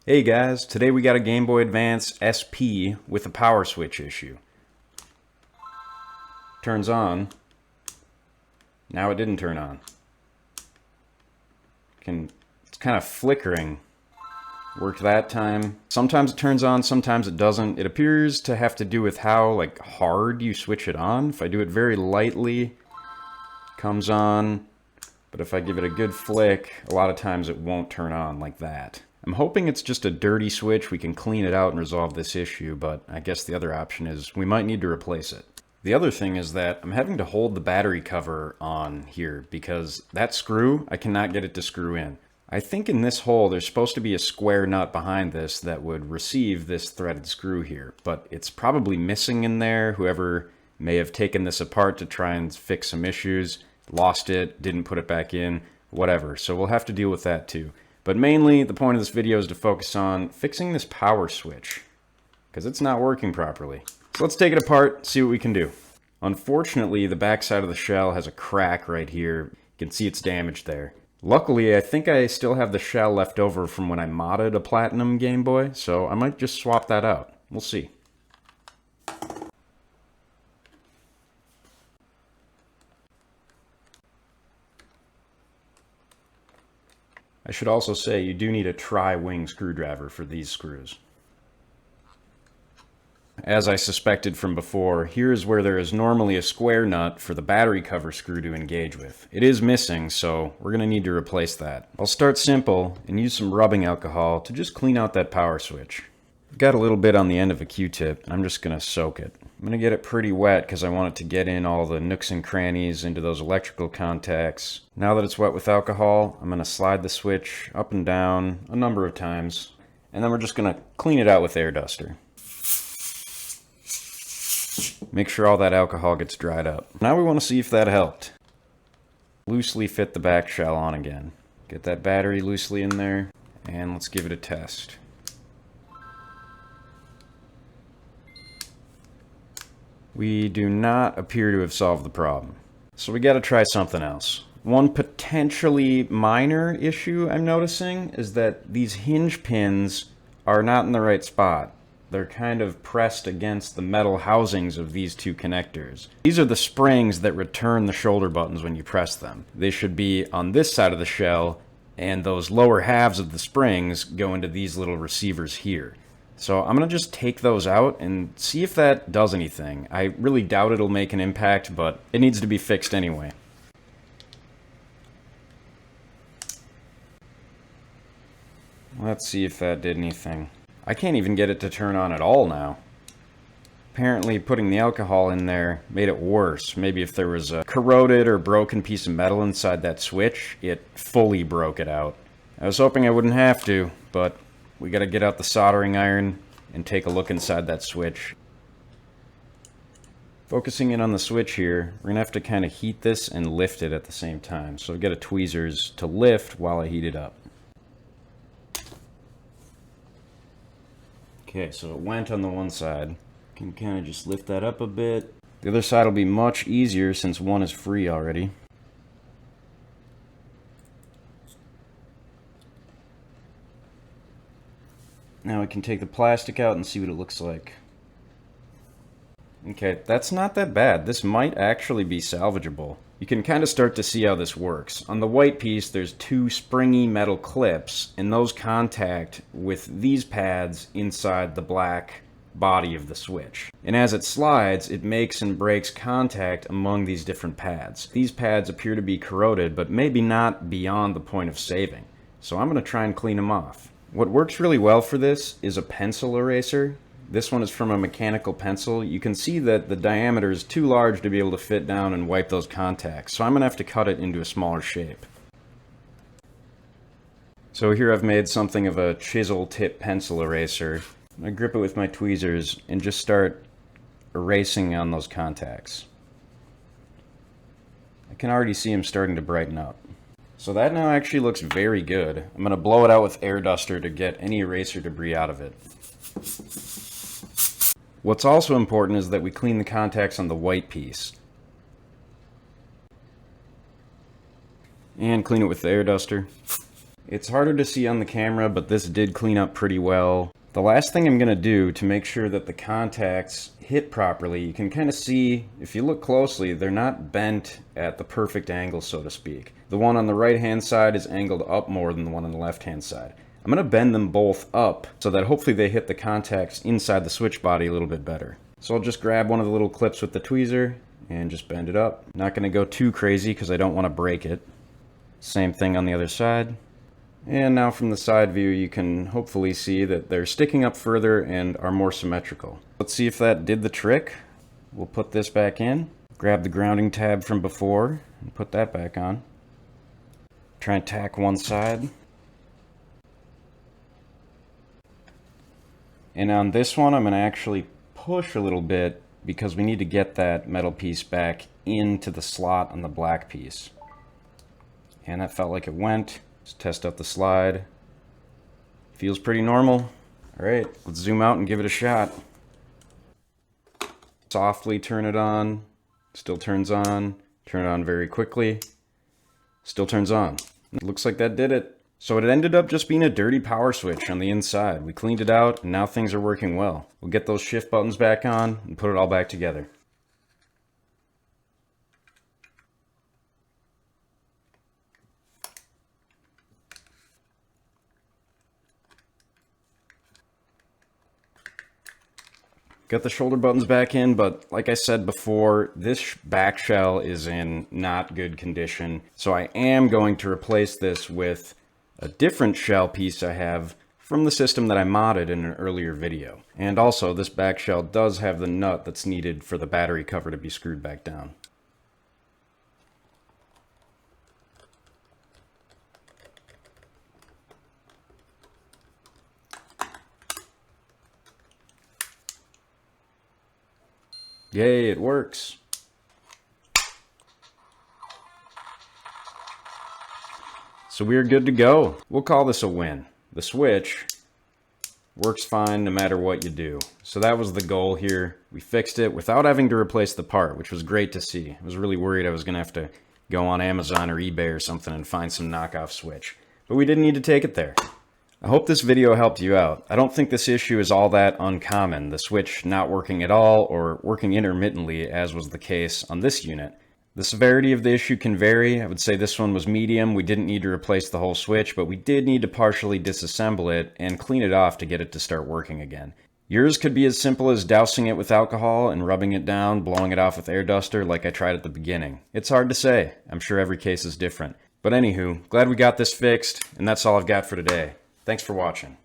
Hey guys, today we got a Game Boy Advance SP with a power switch issue. Turns on. Now it didn't turn on. It's kind of flickering. Worked that time. Sometimes it turns on, sometimes it doesn't. It appears to have to do with how hard you switch it on. If I do it very lightly, it comes on. But if I give it a good flick, a lot of times it won't turn on like that. I'm hoping it's just a dirty switch. We can clean it out and resolve this issue, but I guess the other option is we might need to replace it. The other thing is that I'm having to hold the battery cover on here because that screw, I cannot get it to screw in. I think in this hole there's supposed to be a square nut behind this that would receive this threaded screw here, but it's probably missing in there. Whoever may have taken this apart to try and fix some issues, lost it, didn't put it back in, whatever. So we'll have to deal with that too. But mainly, the point of this video is to focus on fixing this power switch, because it's not working properly. So let's take it apart, see what we can do. Unfortunately, the back side of the shell has a crack right here. You can see it's damaged there. Luckily, I think I still have the shell left over from when I modded a Platinum Game Boy, so I might just swap that out. We'll see. I should also say you do need a tri-wing screwdriver for these screws. As I suspected from before, here is where there is normally a square nut for the battery cover screw to engage with. It is missing, so we're going to need to replace that. I'll start simple and use some rubbing alcohol to just clean out that power switch. I've got a little bit on the end of a Q-tip, and I'm just going to soak it. I'm going to get it pretty wet because I want it to get in all the nooks and crannies into those electrical contacts. Now that it's wet with alcohol, I'm going to slide the switch up and down a number of times, and then we're just going to clean it out with air duster. Make sure all that alcohol gets dried up. Now we want to see if that helped. Loosely fit the back shell on again. Get that battery loosely in there, and let's give it a test. We do not appear to have solved the problem. So we got to try something else. One potentially minor issue I'm noticing is that these hinge pins are not in the right spot. They're kind of pressed against the metal housings of these two connectors. These are the springs that return the shoulder buttons when you press them. They should be on this side of the shell, and those lower halves of the springs go into these little receivers here. So I'm going to just take those out and see if that does anything. I really doubt it'll make an impact, but it needs to be fixed anyway. Let's see if that did anything. I can't even get it to turn on at all now. Apparently putting the alcohol in there made it worse. Maybe if there was a corroded or broken piece of metal inside that switch, it fully broke it out. I was hoping I wouldn't have to, but we gotta get out the soldering iron and take a look inside that switch. Focusing in on the switch here, we're gonna have to kind of heat this and lift it at the same time. So I've got a tweezers to lift while I heat it up. Okay, so it went on the one side. Can kind of just lift that up a bit. The other side will be much easier since one is free already. Now we can take the plastic out and see what it looks like. Okay, that's not that bad. This might actually be salvageable. You can kind of start to see how this works. On the white piece, there's two springy metal clips, and those contact with these pads inside the black body of the switch. And as it slides, it makes and breaks contact among these different pads. These pads appear to be corroded, but maybe not beyond the point of saving. So I'm going to try and clean them off. What works really well for this is a pencil eraser. This one is from a mechanical pencil. You can see that the diameter is too large to be able to fit down and wipe those contacts, so I'm going to have to cut it into a smaller shape. So here I've made something of a chisel tip pencil eraser. I grip it with my tweezers and just start erasing on those contacts. I can already see them starting to brighten up. So that now actually looks very good. I'm going to blow it out with air duster to get any eraser debris out of it. What's also important is that we clean the contacts on the white piece. And clean it with the air duster. It's harder to see on the camera, but this did clean up pretty well. The last thing I'm going to do to make sure that the contacts hit properly, you can kind of see, if you look closely, they're not bent at the perfect angle, so to speak. The one on the right hand side is angled up more than the one on the left hand side. I'm going to bend them both up so that hopefully they hit the contacts inside the switch body a little bit better. So I'll just grab one of the little clips with the tweezer and just bend it up. Not going to go too crazy because I don't want to break it. Same thing on the other side. And now from the side view you can hopefully see that they're sticking up further and are more symmetrical. Let's see if that did the trick. We'll put this back in. Grab the grounding tab from before and put that back on. Try and tack one side. And on this one, I'm going to actually push a little bit because we need to get that metal piece back into the slot on the black piece. And that felt like it went. Let's test out the slide. Feels pretty normal. All right, let's zoom out and give it a shot. Softly turn it on. Still turns on. Turn it on very quickly. Still turns on. Looks like that did it. So it ended up just being a dirty power switch on the inside. We cleaned it out and now things are working well. We'll get those shift buttons back on and put it all back together. Got the shoulder buttons back in, but like I said before, this back shell is in not good condition. So I am going to replace this with a different shell piece I have from the system that I modded in an earlier video. And also, this back shell does have the nut that's needed for the battery cover to be screwed back down. Yay, it works. So we're good to go. We'll call this a win. The switch works fine no matter what you do. So that was the goal here. We fixed it without having to replace the part, which was great to see. I was really worried I was going to have to go on Amazon or eBay or something and find some knockoff switch. But we didn't need to take it there. I hope this video helped you out. I don't think this issue is all that uncommon, the switch not working at all or working intermittently, as was the case on this unit. The severity of the issue can vary. I would say this one was medium. We didn't need to replace the whole switch, but we did need to partially disassemble it and clean it off to get it to start working again. Yours could be as simple as dousing it with alcohol and rubbing it down, blowing it off with air duster like I tried at the beginning. It's hard to say. I'm sure every case is different. But anywho, glad we got this fixed, and that's all I've got for today. Thanks for watching.